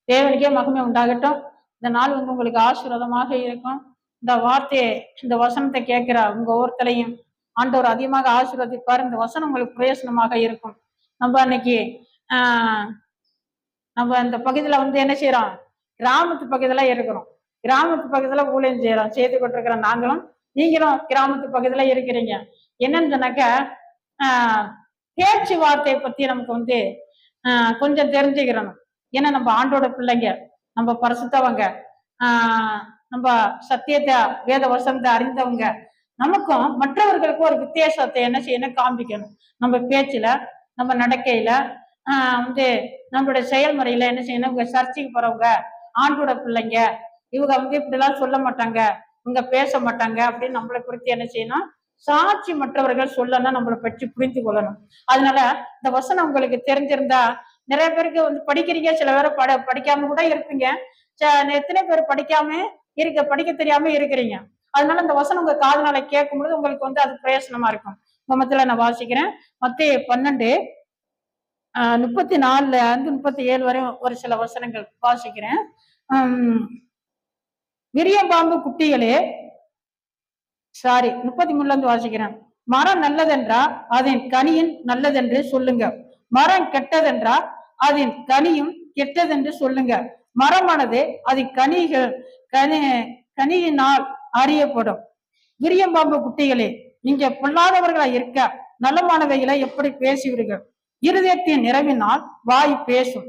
தேவனுக்கே மகிமை உண்டாகட்டும். இந்த நாள் உங்களுக்கு ஆசீர்வாதமாக இருக்கும். இந்த வார்த்தையை, இந்த வசனத்தை கேட்கிற உங்க ஒவ்வொருத்தரையும் ஆண்டவர் அதிகமாக ஆசீர்வதிப்பார். இந்த வசனம் உங்களுக்கு பிரயோசனமாக இருக்கும். நம்ம அன்னைக்கு நம்ம இந்த பகுதியில என்ன செய்யறோம், கிராமத்து பகுதியில இருக்கிறோம். கிராமத்து பகுதியில ஊழியம் செய்யறோம், செய்து கொண்டிருக்கிற நாங்களும் நீங்களும் கிராமத்து பகுதியில இருக்கிறீங்க. என்னன்னு சொன்னாக்க பேச்சு வார்த்தையை பத்தி நமக்கு கொஞ்சம் தெரிஞ்சுக்கிறோம். ஏன்னா நம்ம ஆண்டோட பிள்ளைங்க, நம்ம பரிசுத்தவங்க, நம்ம சத்தியத்தை வேத வசனத்தை அறிந்தவங்க. நமக்கும் மற்றவர்களுக்கும் ஒரு வித்தியாசத்தை என்ன செய்யணும், காண்பிக்கணும். நம்ம பேச்சுல, நம்ம நடக்கையில, நம்மளுடைய செயல்முறையில என்ன செய்யணும். இவங்க சர்ச்சைக்கு போறவங்க, ஆண்டோட பிள்ளைங்க, இவங்க இப்படிலாம் சொல்ல மாட்டாங்க, இவங்க பேச மாட்டாங்க அப்படின்னு நம்மளை குறித்து என்ன செய்யணும், சாட்சி மற்றவர்கள் சொல்லணும், நம்மளை பற்றி புரிந்து கொள்ளணும். அதனால இந்த வசனம் உங்களுக்கு தெரிஞ்சிருந்தா, நிறைய பேருக்கு படிக்கிறீங்க, சில பேர் படிக்காம கூட இருப்பீங்க, எத்தனை பேர் படிக்க தெரியாம இருக்கிறீங்க. அதனால இந்த வசனம் உங்க காதுனால கேட்கும் பொழுது உங்களுக்கு அது பிரயோசனமா இருக்கும். மொத்தத்துல நான் வாசிக்கிறேன். மத்தேயு 12:34-37 வரை ஒரு சில வசனங்கள் வாசிக்கிறேன். விரியம்பாம்பு குட்டிகளே, 33 வாசிக்கிறேன். மரம் நல்லதென்றா அதன் கனியின் நல்லதென்று சொல்லுங்க, மரம் கெட்டதென்றா அதன் கனியும் கெட்டதென்று சொல்லுங்க. மரமானது அதன் கனியினால் அறியப்படும். விரியம்பாம்பு குட்டிகளே, நீங்க பொல்லாதவர்களா இருக்க நலமானவைகளை எப்படி பேசுவீர்கள்? இருதயத்தின் நிறைவினால் வாய் பேசும்.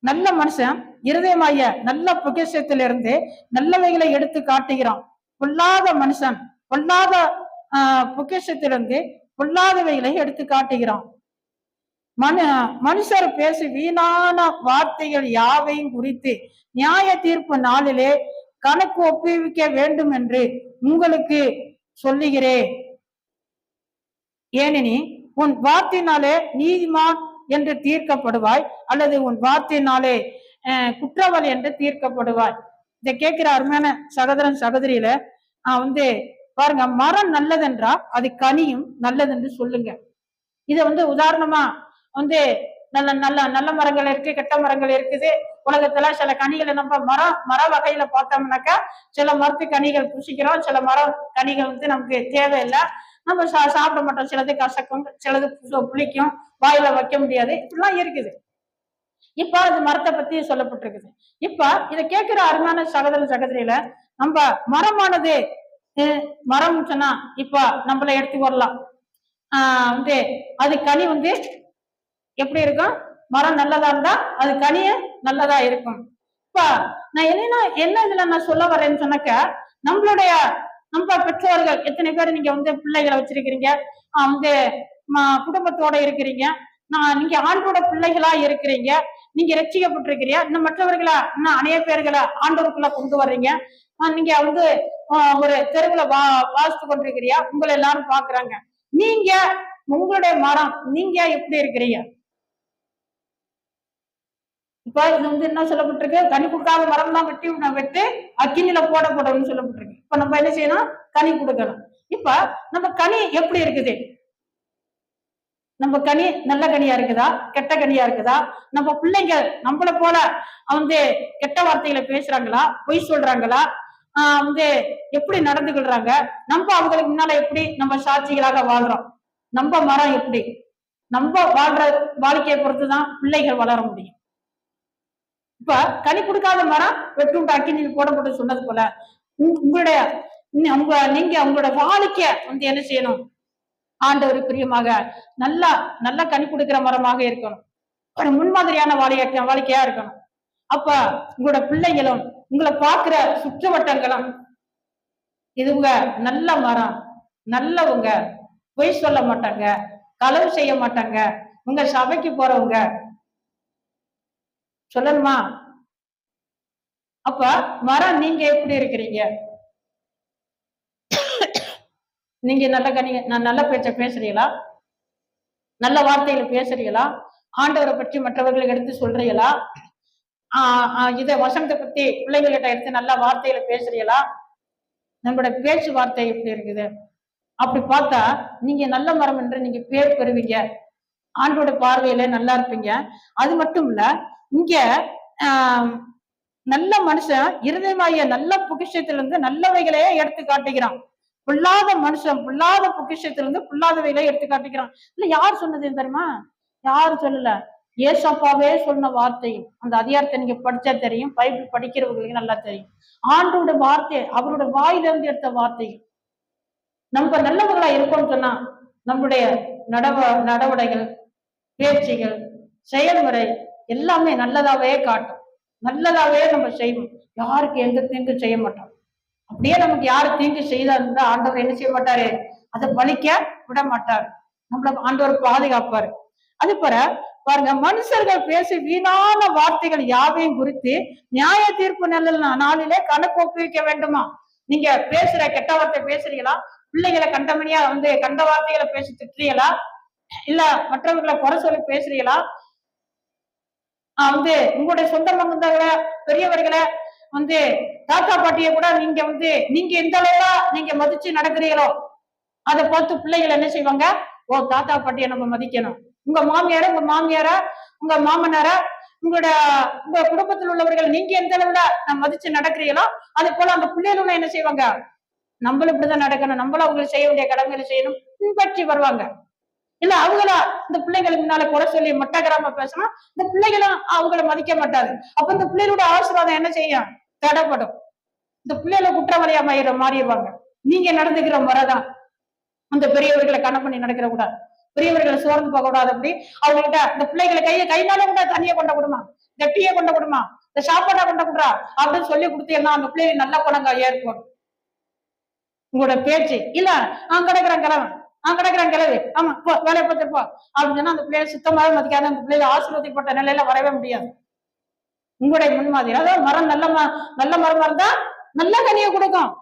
நல்ல மனுஷன் இருதயமாய நல்ல பொக்கிஷத்திலிருந்து நல்லவைகளை எடுத்து காட்டுகிறான். பொல்லாத மனுஷன் பொல்லாத பொக்கிஷத்திலிருந்து பொல்லாதவைகளை எடுத்து காட்டுகிறான். மனுஷர் பேசி வீணான வார்த்தைகள் யாவையும் குறித்து நியாய தீர்ப்பு நாளிலே கணக்கு ஒப்புவிக்க வேண்டும் என்று உங்களுக்கு சொல்லுகிறேன். ஏனெனில் உன் வார்த்தையினாலே நீதிமான் என்று தீர்க்கப்படுவாய், அல்லது உன் வார்த்தையினாலே குற்றவாளி என்று தீர்க்கப்படுவாய். இதை கேட்கிற அருமையான சகோதரன் சகோதரியில பாருங்க, மரம் நல்லதென்றா அது கனியும் நல்லதென்று சொல்லுங்க. இதை உதாரணமா நல்ல நல்ல நல்ல மரங்கள் இருக்கு, கெட்ட மரங்கள் இருக்குது. உலகத்துல சில கனிகளை நம்ம மர வகையில பார்த்தோம்னாக்கா சில மரத்து கனிகள் புசிக்கிறோம், சில மரம் கனிகள் நமக்கு தேவையில்லை, நம்ம சாப்பிட மாட்டோம். சிலது கசக்கும், சிலது புளிக்கும், வாயில வைக்க முடியாது, இப்படிலாம் இருக்குது. இப்ப அது மரத்தை பத்தி சொல்லப்பட்டிருக்குது. இப்ப இதை கேட்கிற அருமையான சகோதர சகோதரியில நம்ம மரமானது மரம் சொன்னா இப்ப நம்மள எடுத்து வரலாம். அது கனி எப்படி இருக்கும்? மரம் நல்லதா இருந்தா அது கனிய நல்லதா இருக்கும். இப்ப நான் என்ன இதுல நான் சொல்ல வரேன்னு சொன்னாக்க, நம்ம பெற்றோர்கள் எத்தனை பேர் நீங்க பிள்ளைகளை வச்சிருக்கிறீங்க, குடும்பத்தோட இருக்கிறீங்க, நீங்க ஆண்டோட பிள்ளைகளா இருக்கிறீங்க, நீங்க ரட்சிக்கப்பட்டிருக்கிறீங்க. இன்னும் மற்றவர்களா இன்னும் அநேக பேர்களை ஆண்டோருக்குள்ள கொண்டு வர்றீங்க. நீங்க ஒரு தெருவுல வாசித்து கொண்டிருக்கிறியா, உங்களை எல்லாரும் பாக்குறாங்க. நீங்க உங்களுடைய மரம், நீங்க எப்படி இருக்கிறீங்க? இப்ப இது என்ன சொல்லப்பட்டிருக்கு? கனி கொடுக்காத மரம் தான் வெட்டு அக்கினில போடப்படும் சொல்லப்பட்டிருக்கு. இப்ப நம்ம என்ன செய்யணும்? கனி கொடுக்கணும். இப்ப நம்ம கனி எப்படி இருக்குது? நம்ம கனி நல்ல கனியா இருக்குதா, கெட்ட கனியா இருக்குதா? நம்ம பிள்ளைங்க நம்மளை போல கெட்ட வார்த்தைகளை பேசுறாங்களா, பொய் சொல்றாங்களா, எப்படி நடந்துக்கிறாங்க? நம்ம அவங்களுக்கு முன்னால எப்படி நம்ம சாட்சிகளாக வாழ்றோம்? நம்ம மரம் எப்படி? நம்ம வாழ்ற வாழ்க்கையை பொறுத்துதான் பிள்ளைகள் வளர முடியும். இப்ப கனி கொடுக்காத மரம் வெட்டுண்டு அக்கினி போடப்பட்டு சொன்னது போல நீங்க உங்களோட வாழ்க்கைய என்ன செய்யணும்? ஆண்டவர் பிரியமாக நல்ல கனி கொடுக்கிற மரமாக இருக்கணும், ஒரு முன்மாதிரியான வாழ்க்கையா இருக்கணும். அப்ப உங்களோட பிள்ளைகளும் உங்களை பார்க்கிற சுற்றுவட்டங்களும் இதுவங்க நல்ல மரம், நல்லவங்க, பொய் சொல்ல மாட்டாங்க, களவு செய்ய மாட்டாங்க, உங்க சபைக்கு போறவங்க சொல்லணுமா? அப்ப மரம் நீங்க எப்படி இருக்கிறீங்க? நீங்க நல்ல பேச்ச பேசுறீங்களா? நல்ல வார்த்தைகளை பேசுறீங்களா? ஆண்டவரை பற்றி மற்றவர்களுக்கு எடுத்து சொல்றீங்களா? இதை வசனத்தை பத்தி பிள்ளைங்கள்கிட்ட எடுத்து நல்ல வார்த்தைகளை பேசுறீங்களா? நம்மளுடைய பேச்சுவார்த்தை எப்படி இருக்குது? அப்படி பார்த்தா நீங்க நல்ல மரம் என்று நீங்க பேர் பெறுவீங்க, ஆண்டோட பார்வையில நல்லா இருப்பீங்க. அது மட்டும் இல்ல, இங்க ஆஹ் நல்ல மனுஷன் இருதயமாகிய நல்ல பொக்கிஷத்திலிருந்து நல்லவைகளையே எடுத்து காட்டுகிறான். பொல்லாத மனுஷன் பொல்லாத பொக்கிஷத்திலிருந்து பொல்லாதவைகளை எடுத்து காட்டுகிறான். இல்ல யார் சொன்னது தெரியுமா? யாரும் சொல்லல, ஏசப்பாவே சொன்ன வார்த்தையும். அந்த அதிகாரத்தை நீங்க படிச்சா தெரியும், பைபிள் படிக்கிறவங்களுக்கு நல்லா தெரியும். ஆண்டோட வார்த்தை, அவரோட வாயிலிருந்து எடுத்த வார்த்தையும். நம்ம நல்லவர்களா இருக்கோம்னு சொன்னா நம்முடைய நடவடைகள், பேச்சுகள், செயல்முறை எல்லாமே நல்லதாவே காட்டும். நல்லதாவே நம்ம செய்வோம். யாருக்கு எந்த தீங்கு செய்ய மாட்டோம். அப்படியே நமக்கு யாரு தீங்கு செய்தாருந்தா ஆண்டவர் என்ன செய்ய மாட்டாரு, அதை பலிக்க விட மாட்டார். நம்மள ஆண்டவர் பாதுகாப்பாரு. அது போல பாருங்க, மனுஷர்கள் பேசி வீணான வார்த்தைகள் யாவையும் குறித்து நியாய தீர்ப்பு நாளிலே கணக்கு ஒப்புவிக்க வேண்டுமா? நீங்க பேசுற கெட்ட வார்த்தை பேசுறீங்களா? பிள்ளைகளை கண்டமணியா கண்ட வார்த்தைகளை பேசி திட்டுறீங்களா? இல்ல மற்றவர்களை குறை சொல்லி பேசுறீங்களா? உங்களுடைய சொந்த பந்தங்களை, பெரியவர்களை தாத்தா பாட்டிய கூட நீங்க எந்த அளவுல நீங்க மதிச்சு நடக்கிறீங்களோ அதை பார்த்து பிள்ளைகள் என்ன செய்வாங்க, ஓ தாத்தா பாட்டிய நம்ம மதிக்கணும். உங்க மாமியார உங்க மாமனார உங்க குடும்பத்தில் உள்ளவர்கள் நீங்க எந்த அளவுல மதிச்சு நடக்கிறீங்களோ அது போல அந்த பிள்ளைகளும் என்ன செய்வாங்க, நம்மளும் இப்படிதான் நடக்கணும், நம்மளும் அவங்களுக்கு செய்ய வேண்டிய கடமைகளை செய்யணும், பின்பற்றி வருவாங்க. இல்ல அவங்களா இந்த பிள்ளைங்களுக்கு முன்னால குறை சொல்லி மட்டகிராம பேசினா இந்த பிள்ளைகளும் அவங்களை மதிக்க மாட்டாது. அப்ப இந்த பிள்ளைகளோட ஆசீர்வாதம் என்ன செய்யும், தடைப்படும். இந்த பிள்ளைகளை குற்றவாளியா மாறிடுவாங்க. நீங்க நடந்துக்கிற முறைதான் அந்த பெரியவர்களை கணக்கு பண்ணி நடக்கிற கூடாது. பெரியவர்களை சோர்ந்து போக கூடாது. அப்படி அவங்க கிட்ட இந்த பிள்ளைகளை கைனால கூட தண்ணியை கொண்ட கொடுமா, இந்த டீயை கொண்ட கொடுமா, இந்த சாப்பாடை கொண்ட கொடுறா அப்படின்னு சொல்லி கொடுத்தீங்கன்னா அந்த பிள்ளைகள் நல்ல குணங்க ஏற்படும். உங்களோட பேச்சு இல்ல நான் கிடக்குறேன் கிளவி, ஆமா போ வேலையை பார்த்துட்டு போ அப்படின்னு சொன்னா அந்த பிள்ளைகளை சுத்தமாவே மதிக்காது. அந்த பிள்ளைகளை ஆசீர்வதிப்பட்ட நிலையில வரவே முடியாது. உங்களுடைய முன்மாதிரி, அதாவது மரம் நல்ல மரமா இருந்தா நல்ல கனியை கொடுக்கும்,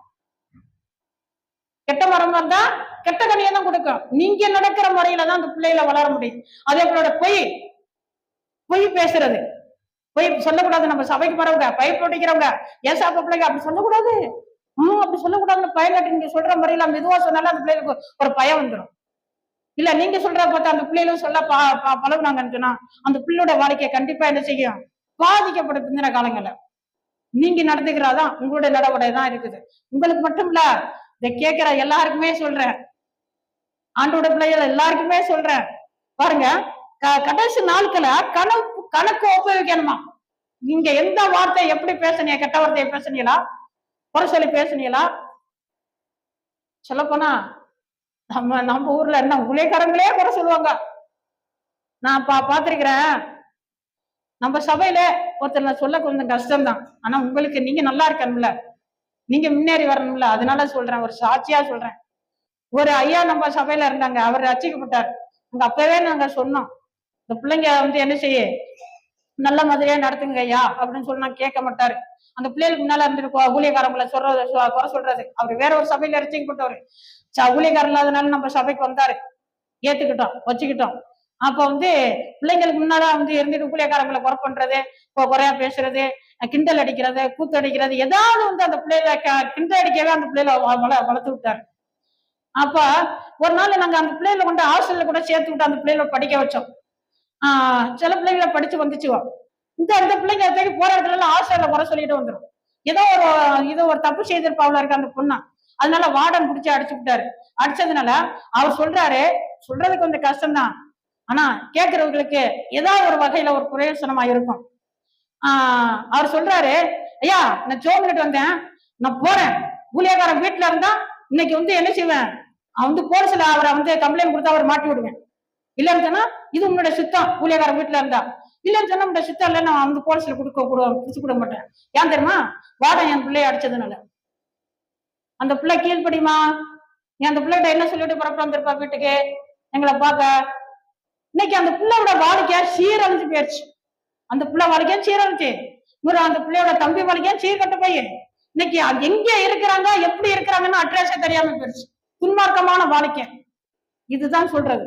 கெட்ட மரமா இருந்தா கெட்ட கனியை தான் கொடுக்கும். நீங்க நடக்கிற முறையில தான் அந்த பிள்ளைகளை வளர முடியும். அதே போல பொய் பேசுறது, பொய் சொல்லக்கூடாது. நம்ம சபைக்கு போறவங்க, பைப் ஒட்டிக்கிறவங்க, ஏசாப்ப பிள்ளைங்க அப்படி சொல்லக்கூடாது. அப்படி சொல்லக்கூடாதுன்னு பயங்கட்டு நீங்க சொல்ற முறையில மெதுவா சொன்னாலும் அந்த பிள்ளைகளுக்கு ஒரு பயம் வந்துடும். இல்ல நீங்க சொல்ற பார்த்தா அந்த பிள்ளைகளும் சொல்ல பழகுனாங்கன்னு சொன்னா அந்த பிள்ளையோட வாழ்க்கையை கண்டிப்பா என்ன செய்யும், பாதிக்கப்படும். பிந்தின காலங்கள்ல நீங்க நடந்துக்கிறாதான் உங்களுடைய நடவடிக்கை தான் இருக்குது. உங்களுக்கு மட்டும் இல்ல, இதை கேட்கிற எல்லாருக்குமே சொல்றேன், ஆண்டோட பிள்ளைகள் எல்லாருக்குமே சொல்றேன். பாருங்க, கடைசி நாட்களை கணக்கு ஒப்புவிக்கணுமா? நீங்க எந்த வார்த்தை எப்படி பேசுனீங்க, கெட்ட வார்த்தையை பேசுனீங்களா, குறை சொல்லி பேசுனீங்களா? சொல்ல போனா நம்ம ஊர்ல என்ன ஊழியக்காரங்களே குறை சொல்லுவாங்க. நான் பாத்திருக்கிறேன். நம்ம சபையில ஒருத்தர் சொல்ல கொஞ்சம் கஷ்டம்தான். ஆனா உங்களுக்கு நீங்க நல்லா இருக்கணும்ல, நீங்க முன்னேறி வரணும்ல, அதனால சொல்றேன், ஒரு சாட்சியா சொல்றேன். ஒரு ஐயா நம்ம சபையில இருந்தாங்க, அவர் ரசிக்கப்பட்டார். அங்க அப்பவே நாங்க சொன்னோம், இந்த பிள்ளைங்க என்ன செய்ய நல்ல மாதிரியா நடத்துங்க ஐயா அப்படின்னு சொன்னா கேட்க மாட்டாரு. அந்த பிள்ளைகளுக்கு முன்னால இருந்துட்டு ஊழியக்காரங்களை குறை சொல்றது. அவர் வேற ஒரு சபையில ரசிக்கப்பட்டவர், ஊழியக்காரன் இல்லாதனால நம்ம சபைக்கு வந்தாரு, ஏத்துக்கிட்டோம், வச்சுக்கிட்டோம். அப்ப பிள்ளைங்களுக்கு முன்னால இருந்துட்டு ஊழியக்காரங்களை குறை பண்றது, குறையா பேசுறது, கிண்டல் அடிக்கிறது, கூத்து அடிக்கிறது, ஏதாவது அந்த பிள்ளைகளை கிண்டல் அடிக்கவே அந்த பிள்ளைகளை வளர்த்து விட்டாரு. அப்ப ஒரு நாள் நாங்க அந்த பிள்ளைகளை கொண்டு ஹாஸ்டல்ல கூட சேர்த்து விட்டு அந்த பிள்ளைகளை படிக்க வச்சோம். சில பிள்ளைகளை படிச்சு வந்துச்சுவோம். இந்த பிள்ளைங்க தேடி போற இடத்துல எல்லாம் ஹாஸ்டல்ல குறை சொல்லிட்டு வந்துடும். ஏதோ ஒரு தப்பு செய்திருப்பாவுல இருக்கு அந்த பொண்ணா, அதனால வார்டன் பிடிச்சி அடிச்சு விட்டாரு. அடிச்சதுனால அவர் சொல்றாரு, சொல்றது கொஞ்சம் கஷ்டம்தான், ஆனா கேட்கறவங்களுக்கு ஏதாவது ஒரு வகையில ஒரு பிரயோசனமா இருக்கும். அவர் சொல்றாரு, ஐயா நான் ஜோமிட்டு வந்தேன், நான் போறேன், ஊழியக்காரன் வீட்டுல இருந்தா இன்னைக்கு என்ன செய்வேன், போலீஸ்ல அவரை கம்ப்ளைண்ட் கொடுத்தா அவர் மாட்டி விடுவேன். இல்லைன்னு சொன்னா இது உன்னோட சுத்தம், ஊழியக்காரன் வீட்டுல இருந்தா. இல்லைன்னு சொன்னா உன்னோட சுத்தம் இல்ல, நான் போலீஸ்ல பிடிச்சு கொடுக்க மாட்டேன். ஏன் தெரியுமா, வாடன் என் பிள்ளைய அடிச்சதுனால. அந்த பிள்ளை கீழ்படியுமா? நீ அந்த பிள்ளைகிட்ட என்ன சொல்லிட்டு புறப்பட்டு வந்திருப்பா வீட்டுக்கு எங்களை பார்க்க. இன்னைக்கு அந்த பிள்ளையோட வாழ்க்கையா சீரழிஞ்சு போயிடுச்சு. அந்த பிள்ளை வாழ்க்கையா சீரழிச்சு, அந்த பிள்ளையோட தம்பி வாழ்க்கையா சீர்கட்ட போய் இன்னைக்கு எங்க இருக்கிறாங்க, எப்படி இருக்கிறாங்கன்னு அட்ரஸே தெரியாம போயிடுச்சு. துன்மார்க்கமான வாழ்க்கை. இதுதான் சொல்றது.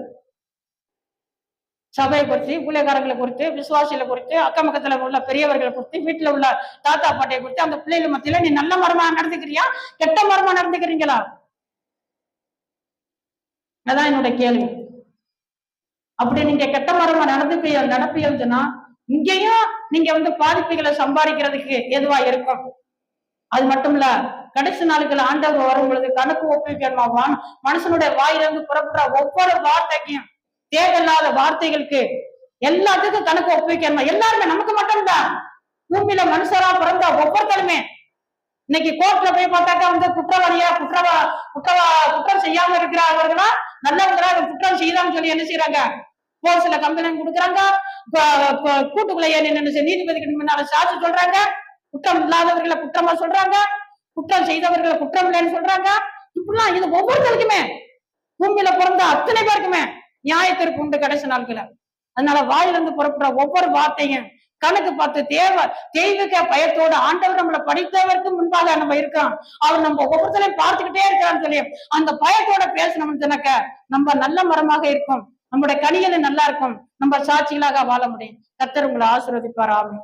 சபையை குறித்து, ஊழியக்காரங்களை குறித்து, விசுவாசிகளை குறித்து, அக்கம் பக்கத்துல உள்ள பெரியவர்களை குறித்து, வீட்டுல உள்ள தாத்தா பாட்டியை குறித்து, அந்த பிள்ளைகள் மத்தியில நீ நல்ல மரமா நடந்துக்கிறியா, கெட்ட மரமா நடந்துக்கிறீங்களா? அதான் என்னோட கேள்வி. அப்படி நீங்க கெட்ட மரமா நடப்பீங்கன்னு சொன்னா இங்கேயும் நீங்க பாதிப்புகளை சம்பாதிக்கிறதுக்கு எதுவா இருக்கும். அது மட்டும் இல்ல, கடைசி நாளுக்கு ஆண்டவர் வரும் பொழுது கணக்கு ஒப்புவிக்கணுமா? மனுஷனுடைய வாயிலிருந்து புறப்படுற ஒவ்வொரு வார்த்தைக்கும், தேவையில்லாத வார்த்தைகளுக்கு எல்லாத்துக்கும் கணக்கு ஒப்புவிக்கணுமா? எல்லாருமே, நமக்கு மட்டும்தான், பூமியில மனுஷரா பிறந்த ஒவ்வொருத்தருமே இன்னைக்கு கோர்ட்ல போய் பார்த்தாக்கா குற்றவாளியா குற்றம் செய்யாம இருக்கிறவர்களா நல்லவங்களா குற்றம் செய்தான்னு சொல்லி என்ன செய்யறாங்க? போலீஸ்ல கம்ப்ளைண்ட் கொடுக்குறாங்க, கூட்டுக்குள்ள நீதிபதிக்கு முன்னால சாட்சி சொல்றாங்க, குற்றம் இல்லாதவர்களை குற்றமா சொல்றாங்க, குற்றம் செய்தவர்களை குற்றம் இல்லைன்னு சொல்றாங்க. இப்படிலாம் இது ஒவ்வொருத்தருக்குமே, பூமியில பிறந்த அத்தனை பேருக்குமே நியாயத்திற்கு உண்டு கடைசி நாட்கள. அதனால வாயிலிருந்து புறப்படுற ஒவ்வொரு வார்த்தையும் கணக்கு பார்த்து தெய்வீக பயத்தோடு ஆண்டவர் நம்மளை படித்தவருக்கு முன்பாக நம்ம இருக்கோம், அவர் நம்ம ஒவ்வொருத்தரையும் பார்த்துக்கிட்டே இருக்கிறான்னு சொல்லி அந்த பயத்தோட பேசணும்னு சொன்னாக்க நம்ம நல்ல மரமாக இருக்கும், நம்முடைய கனிகள் நல்லா இருக்கும், நம்ம சாட்சிகளாக வாழ முடியும். கர்த்தர் உங்களை ஆசீர்வதிப்பார். ஆமென்.